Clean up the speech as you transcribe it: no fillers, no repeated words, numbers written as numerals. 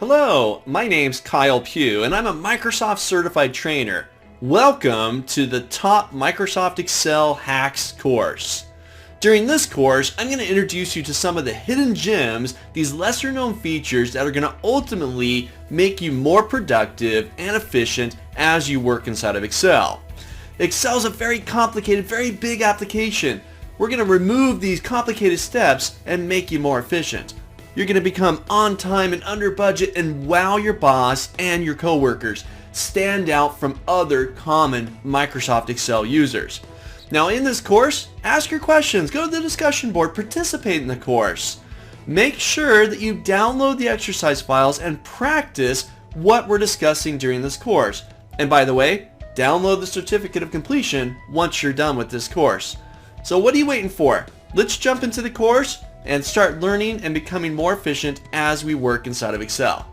Hello, my name's Kyle Pugh and I'm a Microsoft certified trainer. Welcome to the Top Microsoft Excel Hacks course. During this course, I'm going to introduce you to some of the hidden gems, these lesser known features that are going to ultimately make you more productive and efficient as you work inside of Excel. Excel is a very complicated, very big application. We're going to remove these complicated steps and make you more efficient. You're going to become on time and under budget and wow your boss and your coworkers. Stand out from other common Microsoft Excel users. Now in this course, ask your questions, go to the discussion board, participate in the course. Make sure that you download the exercise files and practice what we're discussing during this course. And by the way, download the certificate of completion once you're done with this course. So what are you waiting for? Let's jump into the course and start learning and becoming more efficient as we work inside of Excel.